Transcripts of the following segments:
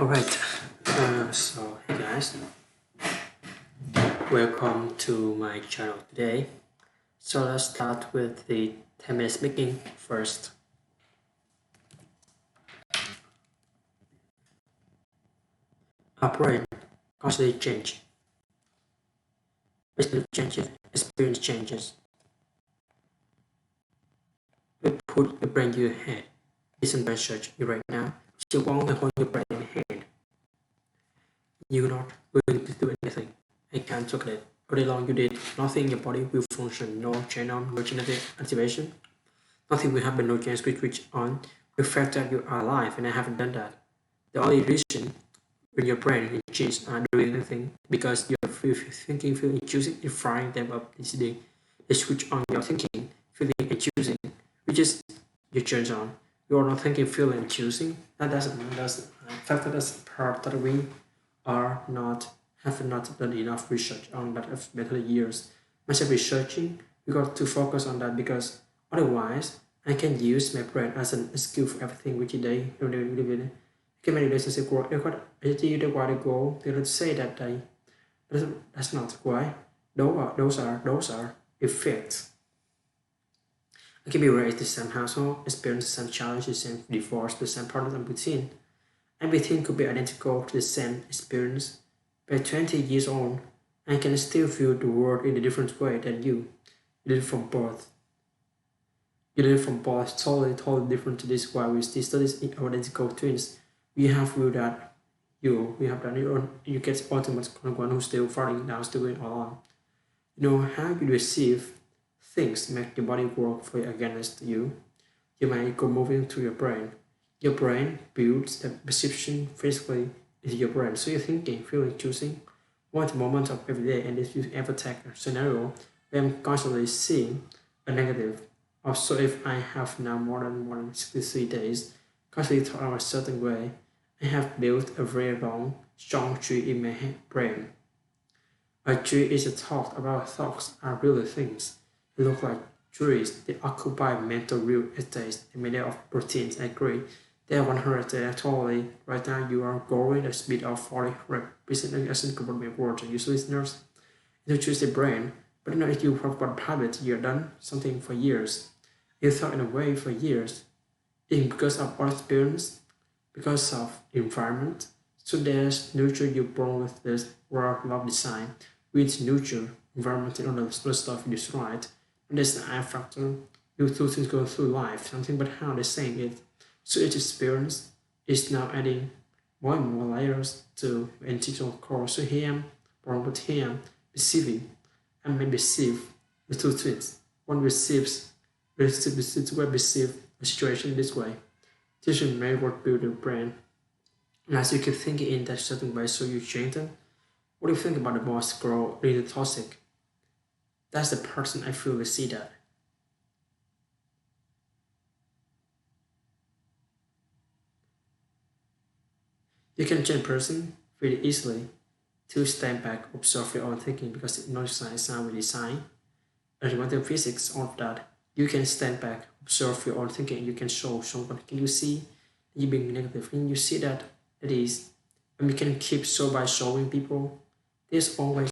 Alright, so hey guys, welcome to my channel today. So let's start with the 10 minutes making first. Our brain constantly change. Basically changes, experience changes. We put your brain in your head. Listen by search you right now. You won't hold your brain in your hand. You're not going to do anything. I can't talk it. All day long you did nothing, your body will function, no channel, no genetic activation. Nothing will happen, no chance to switch on. The fact that you are alive and I haven't done that. The only reason when your brain and genes are doing anything because you're thinking, feeling, choosing, you're firing them up deciding. They switch on your thinking, feeling, and choosing, which is your turns on. You are not thinking, feeling, and choosing. That doesn't mean that's the fact that that's the part that we are not have not done enough research on that of better years. Myself researching, we got to focus on that because otherwise I can use my brain as an skill for everything which day cái mà relationship của yêu khách AT they want to go they don't say that that's not why those are effects. I can be raised the same household, experience the same challenges, the same divorce, the same problems and routine. Everything could be identical to the same experience. By 20 years old, I can still view the world in a different way than you. You did it from birth. You did it from birth, totally different to this why we still studies identical twins. We have viewed that we have done your own, you get ultimate one who's still falling down, still going on. You know how you receive things make your body work for against you. You might go moving through your brain. Your brain builds the perception physically into your brain. So you're thinking, feeling, choosing one moment of every day. And if you ever take a scenario where I'm constantly seeing a negative, also if I have now more than 63 days constantly thought of a certain way, I have built a very long, strong tree in my brain. A tree is a thought about thoughts are really things. They look like trees. They occupy mental real estate. They're made of proteins. I agree. They are 100. They are totally. Right now, you are growing at a speed of 40 representing as in government words. And usually listeners, you choose the brain. But you know, if you have got habit, you're done something for years. You thought in a way for years. Because of our experience, because of environment. So there's nurture you're born with this world love design, which nurture environment and all the stuff you right. And there's the I factor. You two things go through life, something but how they're saying it. So each experience is now adding more and more layers to intentional core. So here I am, born with him, receiving, and may receive the two twins. One receives receive a situation this way. Teaching may work build your brain. And as you keep thinking in that certain way, so you change them. What do you think about the boss grow really toxic? That's the person I feel to see that. You can change person really easily to stand back, observe your own thinking because knowledge science now we design. And quantum physics of that, you can stand back, observe your own thinking, you can show someone, can you see you being negative? Can you see that it is? And we can keep so by showing people, there's always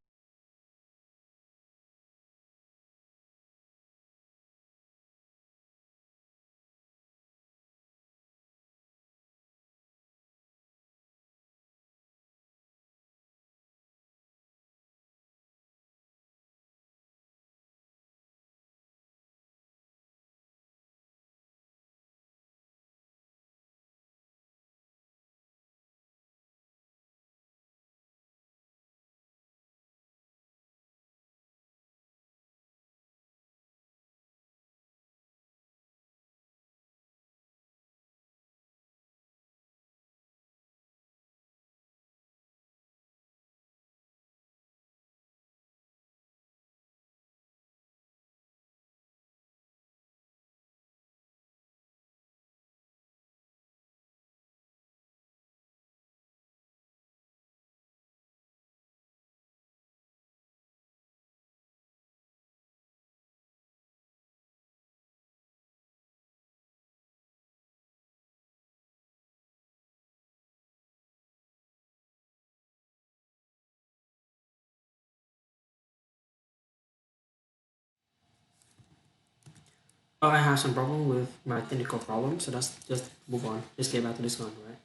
Oh, I have some problem with my technical problem, so let's just move on. Let's get back to this one, right?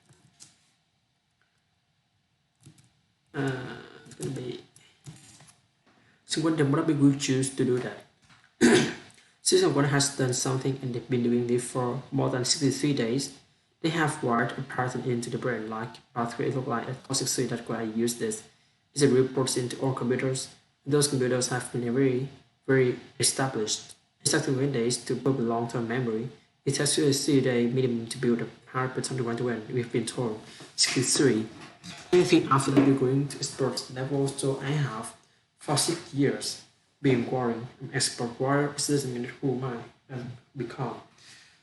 It's gonna be. So what the what we choose to do that? Since someone has done something and they've been doing it for more than 63 days, they have wired a pattern into the brain like pathway look like a classic suite that why I use this. Is a reports into all computers. Those computers have been very established. Exactly when days to build a long-term memory. It takes you a 3-day minimum to build a 100% one-to-one. We've been told 63. Anything after that you're going to expert level, so I have for 6 years been worrying. I'm expert warrior. It doesn't mean who am I become.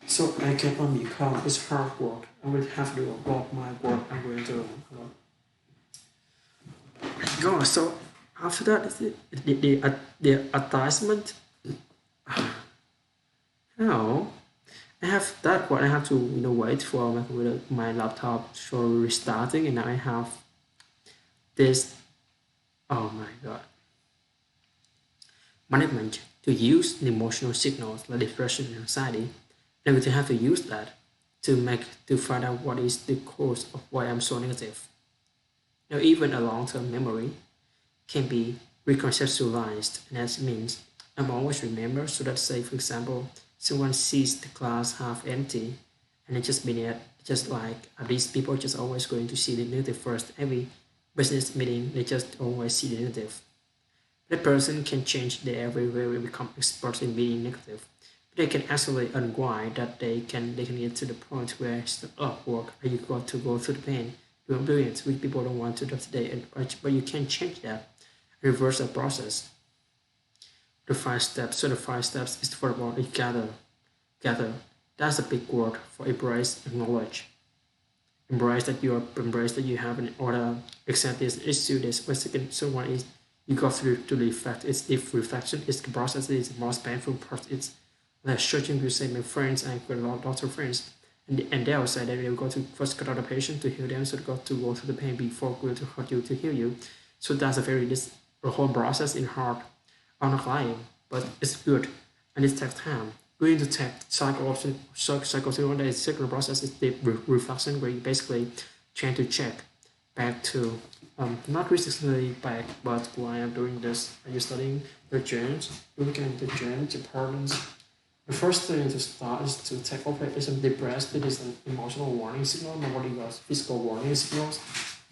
So I can only become. It's hard work. I will have to do about my work. I'm going to go. So after that, the attachment. How I have that one. I have to wait for my laptop for restarting, and now I have this. Oh my god! Management to use the emotional signals like depression and anxiety, and we have to use that to find out what is the cause of why I'm so negative. Now, even a long-term memory can be reconceptualized, and that means I'm always remember. So that say, for example, someone sees the glass half empty, and it just mean it just like these people just always going to see the negative first. Every business meeting, they just always see the negative. That person can change their everywhere and become experts in being negative. But they can actually unwind that they can get to the point where it's not work and you got to go through the pain. You are doing it, which people don't want to do today, but you can change that, reverse the process. The 5 steps. So the 5 steps is for about gather. That's a big word for embrace, acknowledge. Embrace that you have an order, accept this, issue this. One second, so one is you go through to the effect. It's if reflection is the process is the most painful part. It's like searching to say my friends and got a lot of friends. And they will say that they will go to first cut out the patient to heal them, so they got to go through the pain before going to hurt you to heal you. So that's a very this the whole process in hard on a client, but it's good and it takes time. Going to take cycle one day circular process is the reflection where you basically trying to check back to not recently back, but why I'm doing this. Are you studying the germs? You're looking at the germs, importance. The first thing to start is to take over is the breast. It is an emotional warning signal. Nobody got physical warning signals.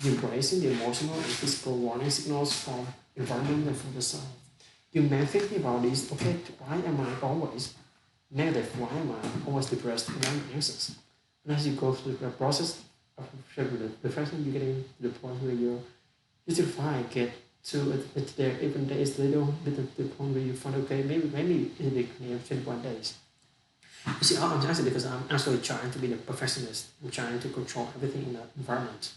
Embracing the emotional and physical warning signals from environment and from the sun. You may think about this, okay, why am I always negative? Why am I always depressed? And I'm anxious. And as you go through the process of reflection, you're getting to the point where you still fine, get to it there, even there is little bit of the point where you find, okay, maybe it's a big near 21 days. You see, I'm asking because I'm actually trying to be the perfectionist. I'm trying to control everything in the environment.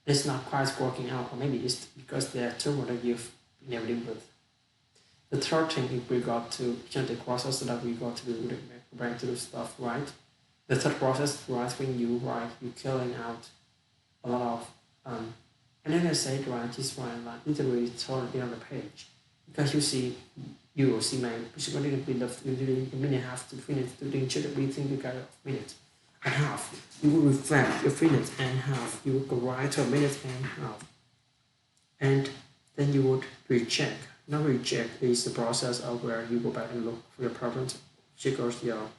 It's not quite working out, or maybe it's because there are turmoil that you've never dealt with. The third thing, if we got to change the process so that we got to do back to the stuff right. The third process, right, when you write, you killing out a lot of and then I say right, just write like literally turn it on the page because you will see my basically be left literally a minute and a half to finish to do each other think you got a minute and a half. You will reflect your minute and a half. You will write to a minute and a half, and then you would recheck. Not recheck is the process of where you go back and look for your problems, check out your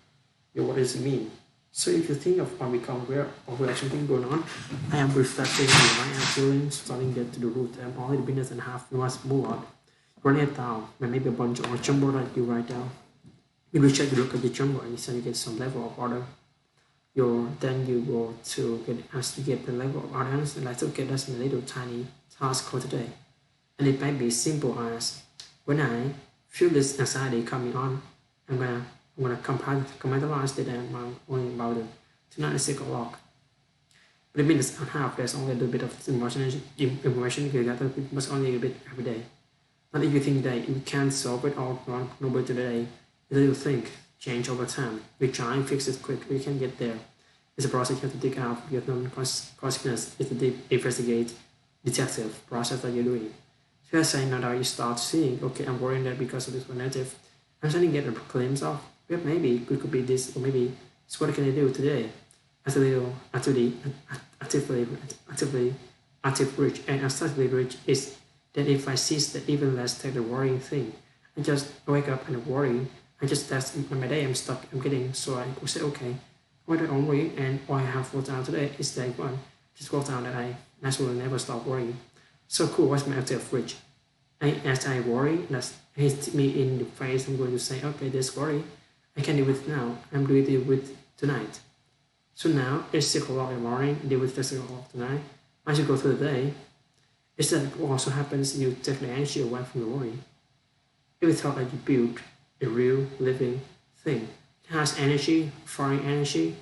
what does it mean. So if you think of what become aware of where something going on, I am reflecting on my am feeling, starting get to the root. I'm only the minutes and a half. You must move on. Run it down. Maybe a bunch or jumbo that you write down. You recheck to look at the jumbo and so you get some level of order. Then you go to get as to get the level of audience and like okay, that's a little tiny task for today. And it might be simple as when I feel this anxiety coming on, I'm gonna compartmentalize it and I'm worrying about it to not a single log. But it means on half there's only a little bit of information you gather, it must only a bit every day. Not if you think that you can't solve it all one nobody today. You think, change over time. We try and fix it quick, we can get there. It's a process you have to dig out, you have no consequence. It's a deep investigate detective process that you're doing. So you're saying now that you start seeing, okay, I'm worrying that because of this one negative, I'm starting to get a glimpse of Well, maybe it could be this, or maybe it's what can I do today? Actively, active rich, and actively rich is that if I cease the even less take the worrying thing, I just wake up and worry. I just that's my day I'm stuck. I'm getting so I will say okay, what do I worry and what I have worked out today is day one. Just worked out that I naturally never stop worrying. So cool. What's my active rich? As I worry, that hits me in the face. I'm going to say okay, this worry I can deal with now. I'm doing it with tonight. So now it's 6 o'clock in the morning, deal with the 6 o'clock tonight. As you go through the day, it's that what also happens, you take the energy away from the worry. If you thought that you build a real living thing, it has energy, foreign energy.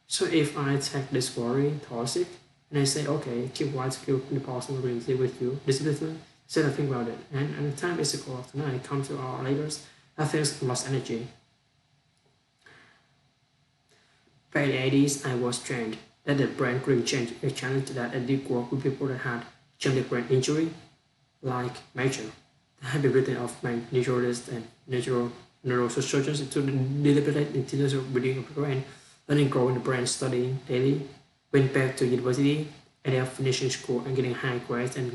So if I take this worry towards it, and I say, okay, keep white, keep the possible will deal with you, this little, instead of think about it. And the time is 6 o'clock tonight, come to our labors, that feels lost energy. By the 80s, I was trained that the brain couldn't change a challenge that I did work with people that had traumatic brain injury, like Major. That had been written off by neurologists and neurosurgeons to deliberate intellectual building of the brain, learning growing the brain, studying daily, went back to university, ended up finishing school and getting high grades and